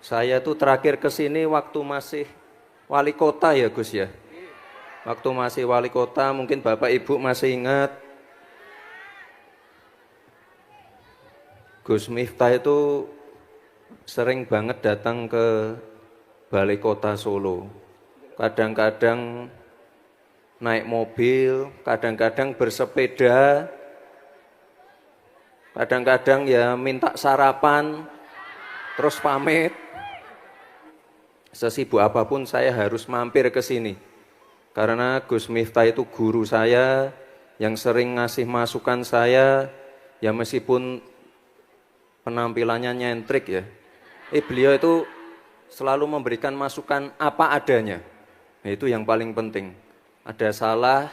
Saya tuh terakhir ke sini waktu masih wali kota ya Gus ya. Waktu masih wali kota mungkin Bapak Ibu masih ingat Gus Miftah itu sering banget datang ke Balai Kota Solo. Kadang-kadang naik mobil, kadang-kadang bersepeda, kadang-kadang ya minta sarapan, terus pamit. Sesibuk apapun saya harus mampir ke sini. Karena Gus Miftah itu guru saya yang sering ngasih masukan saya, ya meskipun penampilannya nyentrik ya. Beliau itu selalu memberikan masukan apa adanya. Nah, itu yang paling penting. Ada salah,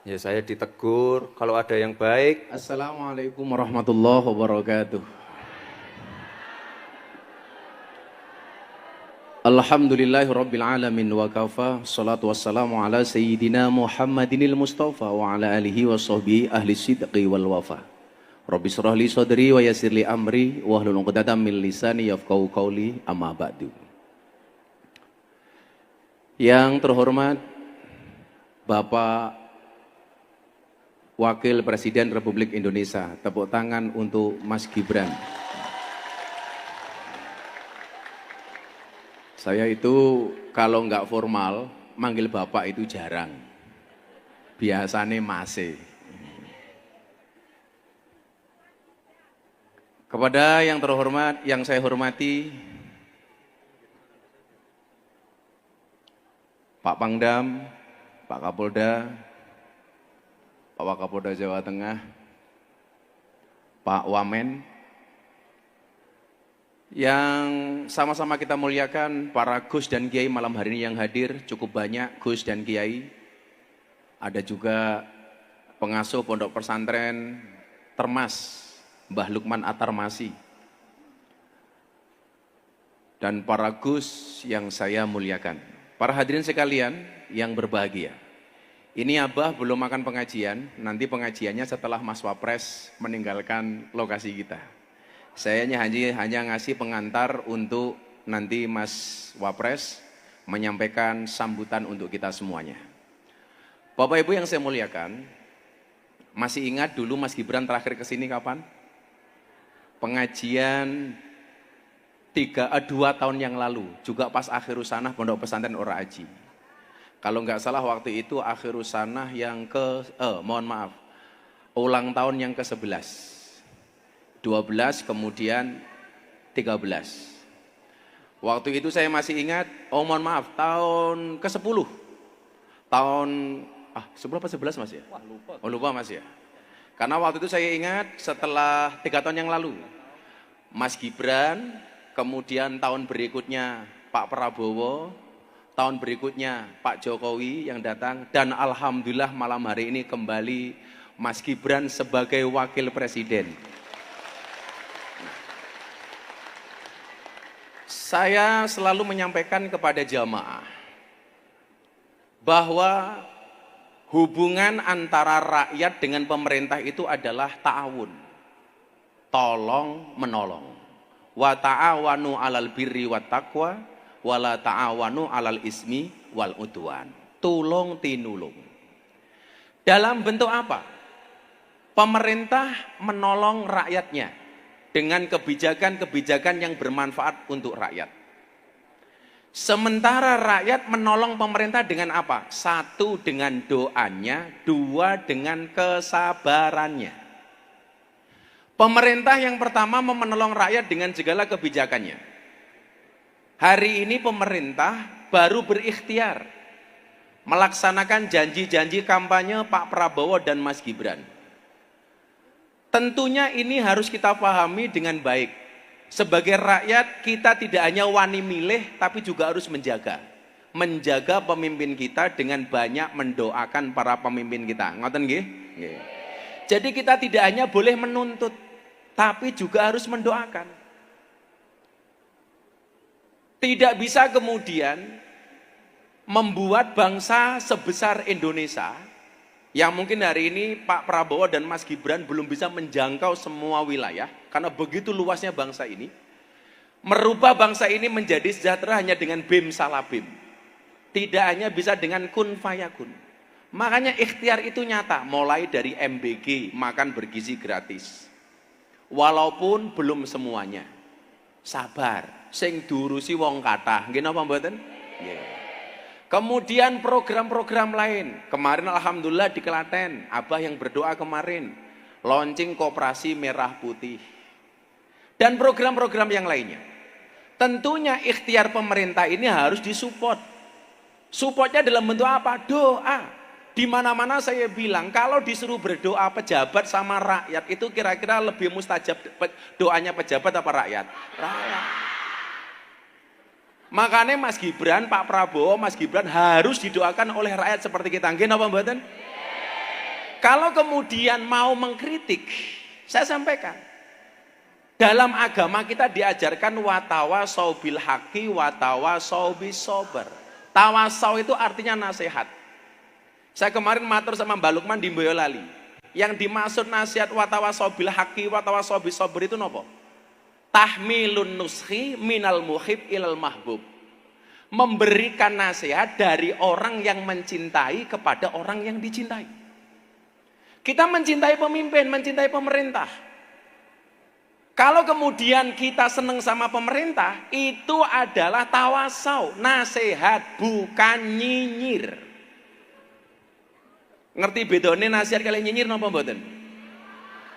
ya saya ditegur. Kalau ada yang baik, Assalamualaikum warahmatullahi wabarakatuh. Alhamdulillahi rabbil alamin wa kafa. Salatu wassalamu ala sayyidina Muhammadinil Mustafa wa ala alihi wa sahbihi ahli sidqi wal wafa. Rabbi shrah li sadri wa yassir li amri wa hlul 'uqdatam min lisani yafqahu qawli, amma ba'du. Yang terhormat Bapak Wakil Presiden Republik Indonesia, tepuk tangan untuk Mas Gibran. Saya itu kalau nggak formal, manggil Bapak itu jarang. Biasanya masih. Kepada yang terhormat, yang saya hormati, Pak Pangdam, Pak Kapolda, Pak Wakapolda Jawa Tengah, Pak Wamen, yang sama-sama kita muliakan, para Gus dan Kiai malam hari ini yang hadir, cukup banyak Gus dan Kiai. Ada juga pengasuh pondok pesantren Termas, Mbah Lukman Atarmasi. Dan para Gus yang saya muliakan. Para hadirin sekalian yang berbahagia. Ini Abah belum makan pengajian, nanti pengajiannya setelah Mas Wapres meninggalkan lokasi kita. Saya hanya ngasih pengantar untuk nanti Mas Wapres menyampaikan sambutan untuk kita semuanya. Bapak Ibu yang saya muliakan, masih ingat dulu Mas Gibran terakhir ke sini kapan? Pengajian 2 tahun yang lalu, juga pas akhirus sanah Pondok Pesantren Ora Aji. Kalau nggak salah waktu itu akhirus sanah yang ulang tahun yang ke-11. 12 kemudian 13. Waktu itu saya masih ingat, tahun ke-10. Tahun 10 apa 11 Mas ya? Wah, lupa. Oh, lupa Mas ya. Karena waktu itu saya ingat setelah 3 tahun yang lalu, Mas Gibran, kemudian tahun berikutnya Pak Prabowo, tahun berikutnya Pak Jokowi yang datang, dan alhamdulillah malam hari ini kembali Mas Gibran sebagai wakil presiden. Saya selalu menyampaikan kepada jamaah bahwa hubungan antara rakyat dengan pemerintah itu adalah ta'awun, tolong menolong. Wa ta'awanu 'alal birri wat taqwa wa la ta'awanu 'alal ismi wal udwan. Tulung tinulung. Dalam bentuk apa? Pemerintah menolong rakyatnya dengan kebijakan-kebijakan yang bermanfaat untuk rakyat. Sementara rakyat menolong pemerintah dengan apa? 1 dengan doanya, 2 dengan kesabarannya. Pemerintah yang pertama menolong rakyat dengan segala kebijakannya. Hari ini pemerintah baru berikhtiar melaksanakan janji-janji kampanye Pak Prabowo dan Mas Gibran. Tentunya ini harus kita pahami dengan baik. Sebagai rakyat kita tidak hanya wani milih tapi juga harus menjaga pemimpin kita dengan banyak mendoakan para pemimpin kita. Ngoten nggih? Nggih. Jadi kita tidak hanya boleh menuntut tapi juga harus mendoakan. Tidak bisa kemudian membuat bangsa sebesar Indonesia yang mungkin hari ini Pak Prabowo dan Mas Gibran belum bisa menjangkau semua wilayah karena begitu luasnya bangsa ini, Merubah bangsa ini menjadi sejahtera hanya dengan bim salah bim. Tidak hanya bisa dengan kun fayakun. Makanya ikhtiar itu nyata, mulai dari MBG, makan bergizi gratis. Walaupun belum semuanya. Sabar, sing diurusi wong kathah. Nggih napa mboten? Nggih. Kemudian program-program lain. Kemarin alhamdulillah di Klaten, Abah yang berdoa kemarin, launching koperasi merah putih. Dan program-program yang lainnya. Tentunya ikhtiar pemerintah ini harus disupport. Supportnya dalam bentuk apa? Doa. Di mana-mana saya bilang, kalau disuruh berdoa pejabat sama rakyat, itu kira-kira lebih mustajab doanya pejabat apa rakyat? Rakyat. Makanya Mas Gibran, Pak Prabowo, Mas Gibran harus didoakan oleh rakyat seperti kita. Nggih napa mboten? Kalau kemudian mau mengkritik, saya sampaikan. Dalam agama kita diajarkan watawasau bil haqi watawasau bis sabr. Tawasau itu artinya nasihat. Saya kemarin matur sama Mbak Lukman di Boyolali. Yang dimaksud nasihat watawasau bil haqi watawasau bis sabr itu nopo? Tahmilun nuskhi minal muhib ilal mahbub. Memberikan nasihat dari orang yang mencintai kepada orang yang dicintai. Kita mencintai pemimpin, mencintai pemerintah. Kalau kemudian kita seneng sama pemerintah, itu adalah tawasau, nasihat, bukan nyinyir. Ngerti bedone nasihat kali nyinyir napa mboten?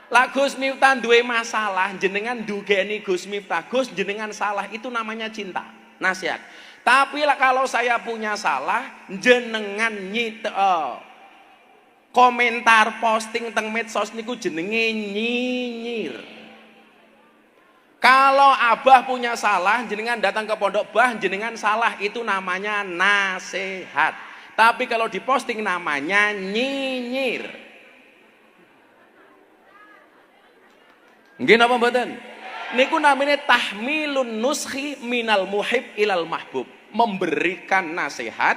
Lah Gus Miftah duwe masalah, jenengan dugeni Gus Miftah, Gus jenengan salah, itu namanya cinta, nasihat. Tapi lah kalau saya punya salah, jenengan komentar posting teng medsos niku jenenge nyinyir. Kalau Abah punya salah, jenengan datang ke pondok Bah, jenengan salah, itu namanya nasihat. Tapi kalau diposting namanya nyinyir. Nggih napa mboten? Niku namanya tahmilun nuskhi minal muhib ilal mahbub. Memberikan nasihat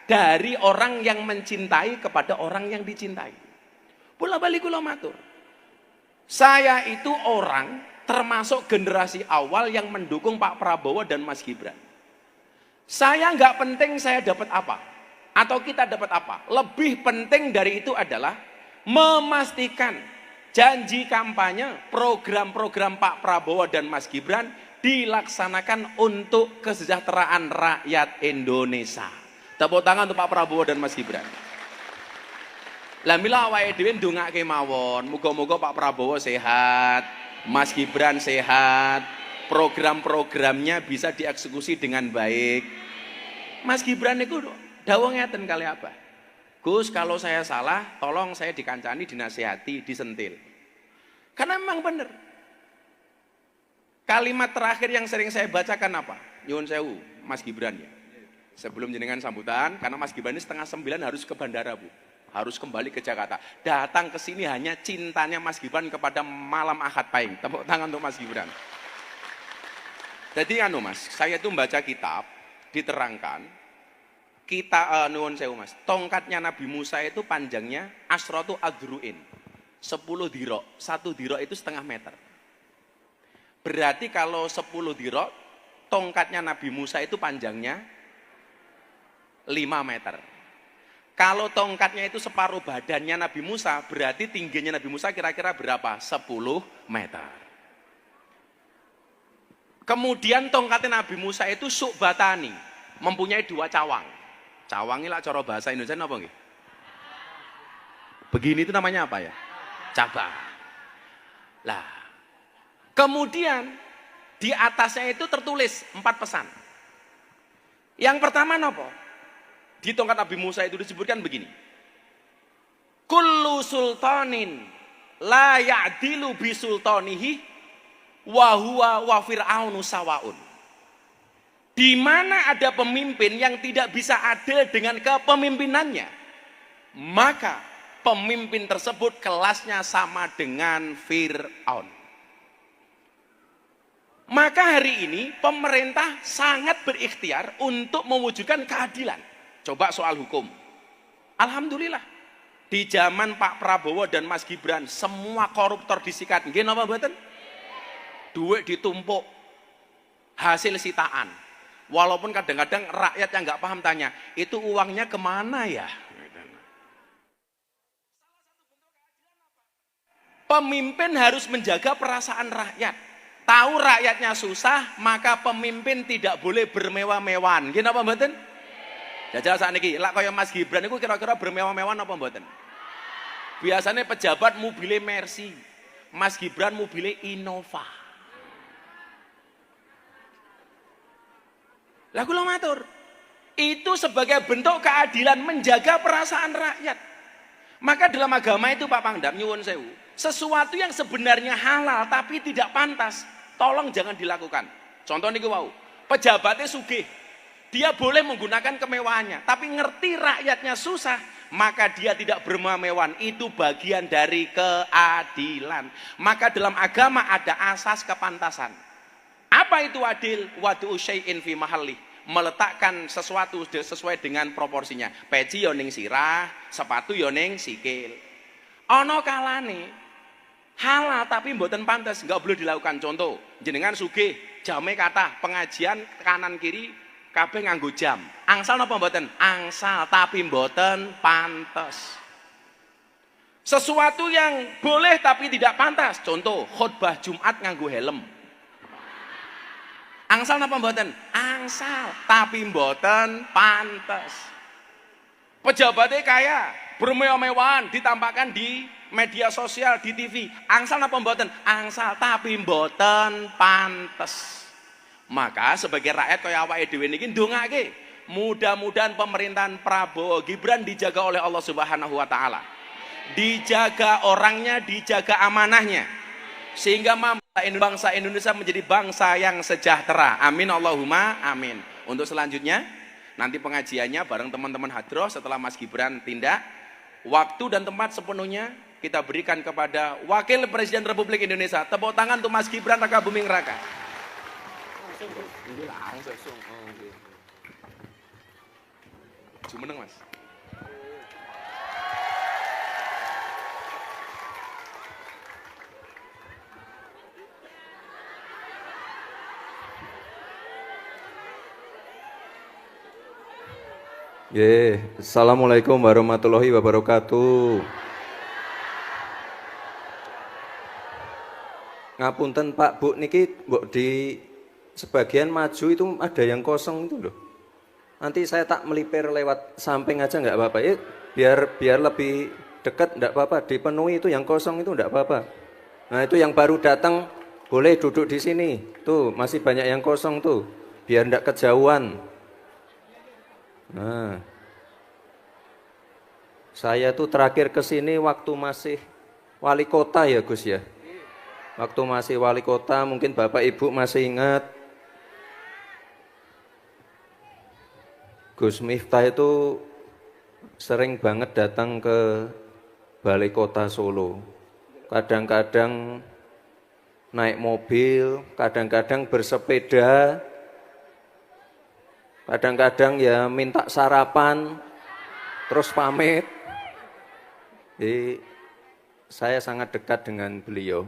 dari orang yang mencintai kepada orang yang dicintai. Bola balik kula matur. Saya itu orang termasuk generasi awal yang mendukung Pak Prabowo dan Mas Gibran. Saya nggak penting saya dapat apa atau kita dapat apa. Lebih penting dari itu adalah memastikan janji kampanye, program-program Pak Prabowo dan Mas Gibran dilaksanakan untuk kesejahteraan rakyat Indonesia. Tepuk tangan untuk Pak Prabowo dan Mas Gibran. Lah mila awake dhewe ndongake mawon, muga-muga Pak Prabowo sehat, Mas Gibran sehat, program-programnya bisa dieksekusi dengan baik. Mas Gibran itu dawuh ngeten kali apa? Gus, kalau saya salah, tolong saya dikancani, dinasihati, disentil. Karena memang benar. Kalimat terakhir yang sering saya bacakan apa? Nyuwun sewu, Mas Gibran ya. Sebelum jenengan sambutan, karena Mas Gibran ini 8:30 harus ke bandara, Bu. Harus kembali ke Jakarta. Datang ke sini hanya cintanya Mas Gibran kepada malam Ahad Pahing. Tepuk tangan untuk Mas Gibran. Jadi Mas, saya itu membaca kitab, diterangkan, kita nuwun sewu Mas, tongkatnya Nabi Musa itu panjangnya asratu adru'in. 10 dirok, 1 dirok itu setengah meter. Berarti kalau 10 dirok, tongkatnya Nabi Musa itu panjangnya 5 meter. Kalau tongkatnya itu separuh badannya Nabi Musa, berarti tingginya Nabi Musa kira-kira berapa? 10 meter. Kemudian tongkatnya Nabi Musa itu su'batani, mempunyai 2 cawang. Cawang ini lah cara bahasa Indonesia apa nggih? Begini itu namanya apa ya? Cabang. Lah, kemudian di atasnya itu tertulis 4 pesan. Yang pertama nopo? Di tongkat Nabi Musa itu disebutkan begini. Kullu sultanin la ya'dilu bi sultanihi wa huwa wa fir'aunu sawaun. Di mana ada pemimpin yang tidak bisa adil dengan kepemimpinannya, maka pemimpin tersebut kelasnya sama dengan Fir'aun. Maka hari ini pemerintah sangat berikhtiar untuk mewujudkan keadilan. Coba soal hukum. Alhamdulillah. Di zaman Pak Prabowo dan Mas Gibran, semua koruptor disikat. Nggih napa mboten? Duit ditumpuk. hasil sitaan. Walaupun kadang-kadang rakyat yang nggak paham tanya, itu uangnya kemana ya? Pemimpin harus menjaga perasaan rakyat. Tahu rakyatnya susah, maka pemimpin tidak boleh bermewah-mewahan. Gini apa mboten? Jajal saat ini, lah kaya Mas Gibran itu kira-kira bermewah-mewahan apa mboten? Biasanya pejabat mobilnya Mercy, Mas Gibran mobilnya Innova. Lah kula matur, itu sebagai bentuk keadilan menjaga perasaan rakyat. Maka dalam agama itu Pak Pangdam nyuwun sewu, sesuatu yang sebenarnya halal tapi tidak pantas, tolong jangan dilakukan. Contoh niku wau, pejabatnya sugih, dia boleh menggunakan kemewahannya, tapi ngerti rakyatnya susah, maka dia tidak bermewah-mewahan. Itu bagian dari keadilan. Maka dalam agama ada asas kepantasan. Apa itu adil? Wadu syai'in fi mahalli, meletakkan sesuatu sesuai dengan proporsinya. Peci yo ning sirah, sepatu yo ning sikil. Ana kalane halal tapi mboten pantas, enggak boleh dilakukan. Contoh, jenengan sugih, jame kathah, pengajian kanan kiri kabeh nganggo jam. Angsal napa mboten? Angsal tapi mboten pantas. Sesuatu yang boleh tapi tidak pantas. Contoh, khutbah Jumat nganggo helm. Angsal napa mboten? Angsal tapi mboten pantes. Pejabatnya kaya, bermewah-mewahan, ditampakkan di media sosial, di TV. Angsal napa mboten? Angsal tapi mboten pantes. Maka sebagai rakyat kaya awake dhewe niki ndongake, mudah-mudahan pemerintahan Prabowo Gibran dijaga oleh Allah Subhanahu wa taala. Dijaga orangnya, dijaga amanahnya. Sehingga bangsa Indonesia menjadi bangsa yang sejahtera. Amin Allahumma amin. Untuk selanjutnya nanti pengajiannya bareng teman-teman hadroh setelah Mas Gibran tindak. Waktu dan tempat sepenuhnya kita berikan kepada Wakil Presiden Republik Indonesia. Tepuk tangan untuk Mas Gibran Raka Buming Raka. Jumeneng Mas. Assalamualaikum warahmatullahi wabarakatuh. Ngapunten Pak Bu, niki mbok di sebagian maju itu ada yang kosong itu loh. Nanti saya tak melipir lewat samping aja nggak apa-apa. Biar lebih dekat nggak apa-apa. Dipenuhi itu yang kosong itu nggak apa-apa. Nah itu yang baru datang boleh duduk di sini. Tuh masih banyak yang kosong tuh. Biar nggak kejauhan. Nah, saya tuh terakhir ke sini waktu masih wali kota ya Gus ya. Waktu masih wali kota mungkin Bapak Ibu masih ingat. Gus Miftah itu sering banget datang ke Balai Kota Solo. Kadang-kadang naik mobil, kadang-kadang bersepeda. Kadang-kadang ya minta sarapan, terus pamit. Jadi saya sangat dekat dengan beliau.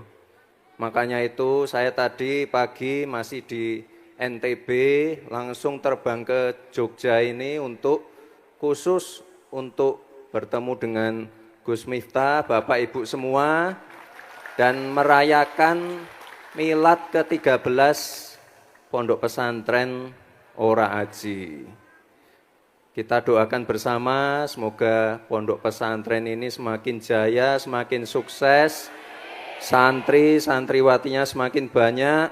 Makanya itu saya tadi pagi masih di NTB, langsung terbang ke Jogja ini khusus untuk bertemu dengan Gus Miftah, Bapak Ibu semua, dan merayakan milad ke-13 Pondok Pesantren Ora Aji. Kita doakan bersama semoga pondok pesantren ini semakin jaya, semakin sukses, santri-santriwatinya semakin banyak.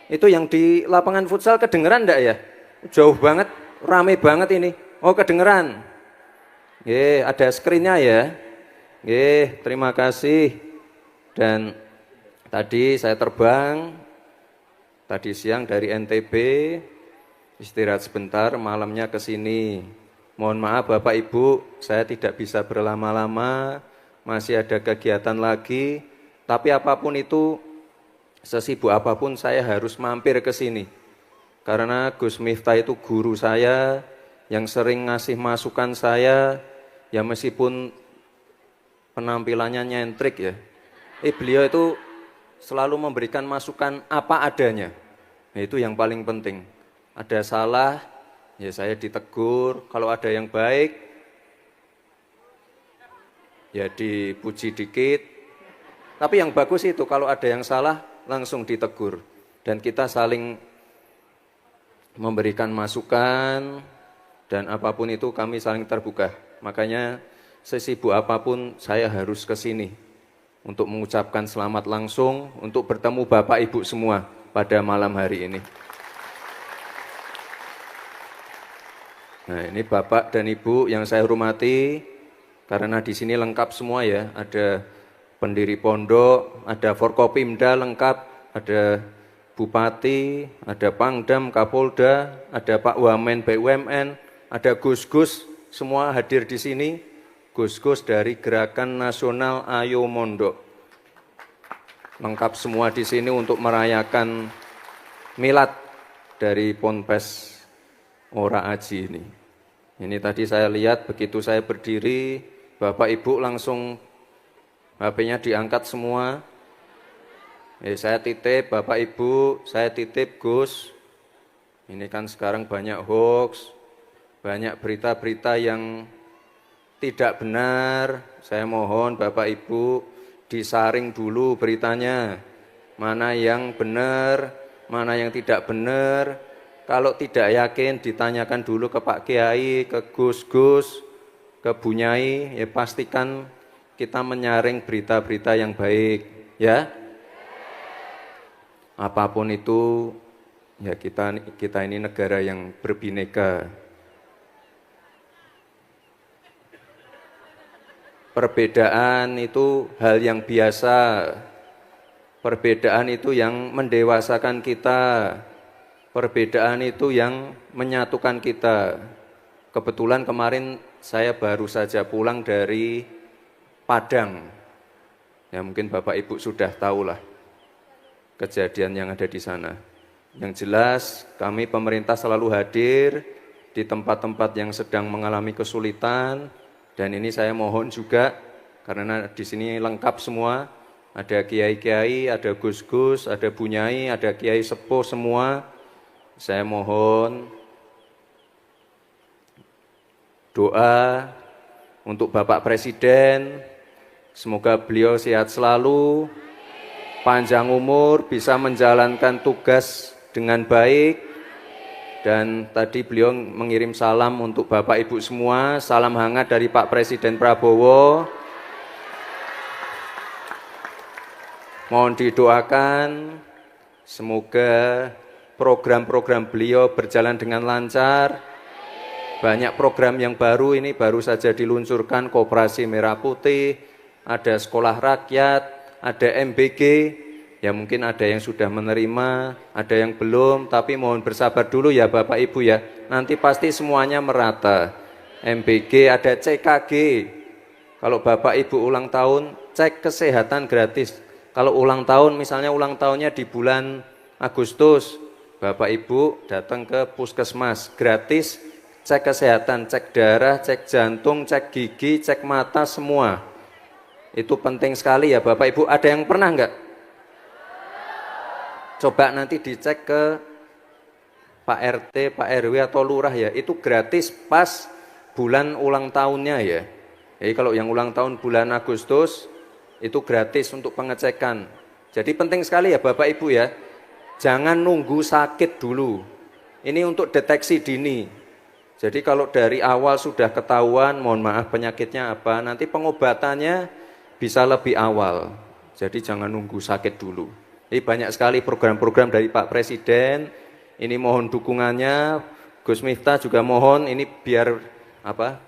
Itu yang di lapangan futsal kedengeran enggak ya? Jauh banget, rame banget ini. Oh kedengeran. Ada screen-nya ya. Terima kasih. Dan tadi saya terbang tadi siang dari NTB, istirahat sebentar, malamnya ke sini. Mohon maaf Bapak Ibu, saya tidak bisa berlama-lama, masih ada kegiatan lagi. Tapi apapun itu, sesibuk apapun saya harus mampir ke sini. Karena Gus Miftah itu guru saya, yang sering ngasih masukan saya, ya meskipun penampilannya nyentrik ya. Beliau itu selalu memberikan masukan apa adanya. Nah, itu yang paling penting. Ada salah, ya saya ditegur. Kalau ada yang baik, ya dipuji dikit. Tapi yang bagus itu kalau ada yang salah, langsung ditegur. Dan kita saling memberikan masukan, dan apapun itu kami saling terbuka. Makanya sesibuk apapun saya harus ke sini untuk mengucapkan selamat langsung, untuk bertemu Bapak Ibu semua pada malam hari ini. Nah, ini Bapak dan Ibu yang saya hormati, karena di sini lengkap semua ya, ada pendiri pondok, ada Forkopimda lengkap, ada Bupati, ada Pangdam, Kapolda, ada Pak Wamen BUMN, ada Gus-Gus, semua hadir di sini. Gus-Gus dari Gerakan Nasional Ayo Mondok. Lengkap semua di sini untuk merayakan milad dari Ponpes Ora Aji ini. Ini tadi saya lihat begitu saya berdiri, Bapak Ibu langsung HP-nya diangkat semua. Saya titip Bapak Ibu, saya titip Gus. Ini kan sekarang banyak hoax, banyak berita-berita yang tidak benar. Saya mohon Bapak Ibu disaring dulu beritanya. Mana yang benar, mana yang tidak benar. Kalau tidak yakin ditanyakan dulu ke Pak Kiai, ke Gus-Gus, ke Bunyai, ya pastikan kita menyaring berita-berita yang baik, ya. Apapun itu, ya kita ini negara yang berbineka. Perbedaan itu hal yang biasa. Perbedaan itu yang mendewasakan kita. Perbedaan itu yang menyatukan kita. Kebetulan kemarin saya baru saja pulang dari Padang. Ya mungkin Bapak Ibu sudah tahulah kejadian yang ada di sana. Yang jelas kami pemerintah selalu hadir di tempat-tempat yang sedang mengalami kesulitan. Dan ini saya mohon juga, karena di sini lengkap semua, ada kiai-kiai, ada gus-gus, ada bunyai, ada kiai sepuh semua. Saya mohon doa untuk Bapak Presiden, semoga beliau sehat selalu, panjang umur, bisa menjalankan tugas dengan baik. Dan tadi beliau mengirim salam untuk Bapak Ibu semua, salam hangat dari Pak Presiden Prabowo. Mohon didoakan, semoga program-program beliau berjalan dengan lancar. Banyak program yang baru ini baru saja diluncurkan, Koperasi Merah Putih, ada Sekolah Rakyat, ada MBG. Ya mungkin ada yang sudah menerima, ada yang belum, tapi mohon bersabar dulu ya Bapak Ibu ya. Nanti pasti semuanya merata. MBG, ada CKG. Kalau Bapak Ibu ulang tahun, cek kesehatan gratis. Kalau ulang tahun, misalnya ulang tahunnya di bulan Agustus, Bapak Ibu datang ke puskesmas, gratis, cek kesehatan, cek darah, cek jantung, cek gigi, cek mata, semua. Itu penting sekali ya Bapak Ibu. Ada yang pernah enggak? Coba nanti dicek ke Pak RT, Pak RW atau lurah ya, itu gratis pas bulan ulang tahunnya ya. Jadi kalau yang ulang tahun bulan Agustus, itu gratis untuk pengecekan. Jadi penting sekali ya Bapak Ibu ya, jangan nunggu sakit dulu. Ini untuk deteksi dini. Jadi kalau dari awal sudah ketahuan, mohon maaf penyakitnya apa, nanti pengobatannya bisa lebih awal. Jadi jangan nunggu sakit dulu. Ini banyak sekali program-program dari Pak Presiden. Ini mohon dukungannya. Gus Miftah juga mohon ini biar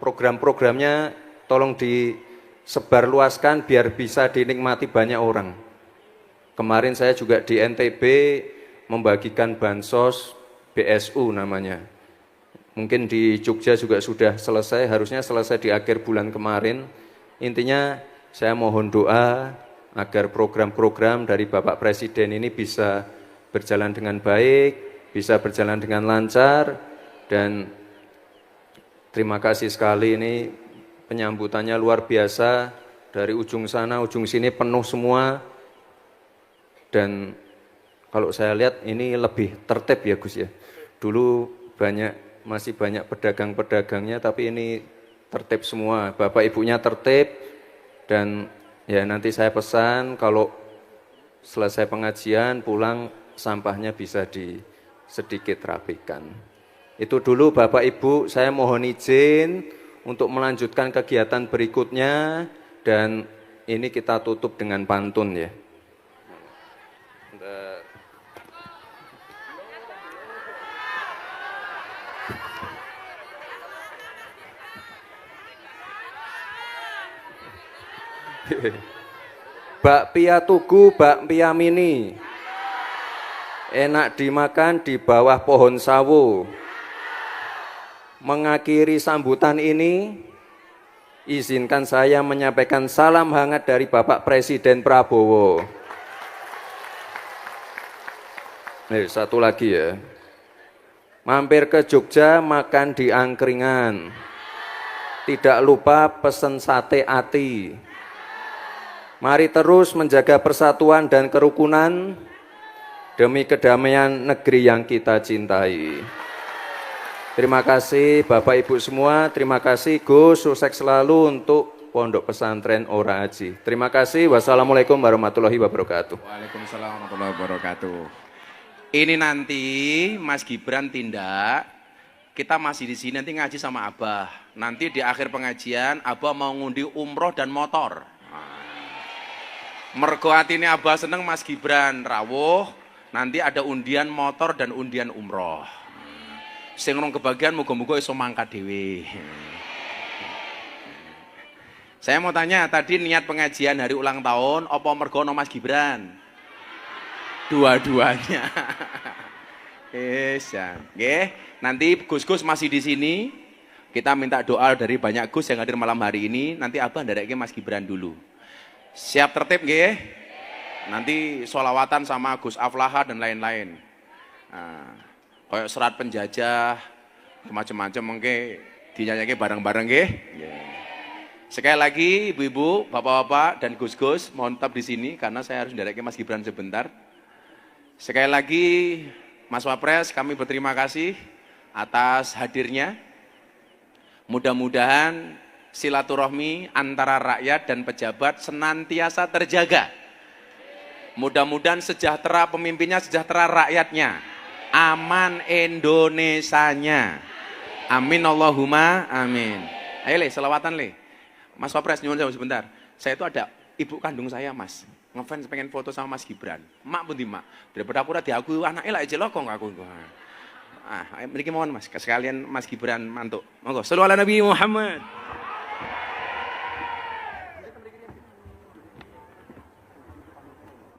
program-programnya tolong disebarluaskan biar bisa dinikmati banyak orang. Kemarin saya juga di NTB membagikan bansos BSU namanya. Mungkin di Jogja juga sudah selesai, harusnya selesai di akhir bulan kemarin. Intinya saya mohon doa agar program-program dari Bapak Presiden ini bisa berjalan dengan baik, bisa berjalan dengan lancar, dan terima kasih sekali ini penyambutannya luar biasa, dari ujung sana, ujung sini penuh semua, dan Kalau saya lihat ini lebih tertib ya Gus ya. Dulu masih banyak pedagang-pedagangnya, tapi ini tertib semua. Bapak ibunya tertib, dan ya nanti saya pesan kalau selesai pengajian pulang sampahnya bisa sedikit rapikan. Itu dulu Bapak Ibu, saya mohon izin untuk melanjutkan kegiatan berikutnya, dan ini kita tutup dengan pantun ya. Bakpia Tugu, bakpia mini, enak dimakan di bawah pohon sawo. Mengakhiri sambutan ini, izinkan saya menyampaikan salam hangat dari Bapak Presiden Prabowo. Satu lagi ya, mampir ke Jogja makan di angkringan, tidak lupa pesen sate ati. Mari terus menjaga persatuan dan kerukunan demi kedamaian negeri yang kita cintai. Terima kasih Bapak Ibu semua, terima kasih Gus, sukses selalu untuk Pondok Pesantren Ora Aji. Terima kasih, wassalamualaikum warahmatullahi wabarakatuh. Waalaikumsalam warahmatullahi wabarakatuh. Ini nanti Mas Gibran tindak, kita masih di sini nanti ngaji sama Abah. Nanti di akhir pengajian Abah mau ngundi umroh dan motor. Mergo atine Abah seneng Mas Gibran rawuh, nanti ada undian motor dan undian umroh. Sing rong kebagian muga-muga iso mangkat dhewe. Saya mau tanya, tadi niat pengajian hari ulang tahun apa mergo ono Mas Gibran? Dua-duanya. Ya. Nggih, nanti Gus-gus masih di sini. Kita minta doa dari banyak Gus yang hadir malam hari ini, nanti Abah ndareke Mas Gibran dulu. Siap tertib nggih? Nanti sholawatan sama Gus Aflaha dan lain-lain. Nah, kayak serat penjajah, macam-macam mengke dinyanyake bareng-bareng nggih. Sekali lagi ibu-ibu, bapak-bapak dan Gus-gus mohon tetap di sini karena saya harus ndareke Mas Gibran sebentar. Sekali lagi Mas Wapres, kami berterima kasih atas hadirnya. Mudah-mudahan silaturahmi antara rakyat dan pejabat senantiasa terjaga. Mudah-mudahan sejahtera pemimpinnya, sejahtera rakyatnya. Aman Indonesianya. Amin Allahumma amin. Ayo le, selawatan le. Mas Wapres nyuwun sebentar. Saya itu ada ibu kandung saya Mas. Ngefans pengen foto sama Mas Gibran. Mak pun di mak. Daripada aku udah diakui anaknya lah jelok kok aku. Mriki mohon Mas, sekalian Mas Gibran mantuk. Monggo. Shallallahu ala Nabi Muhammad.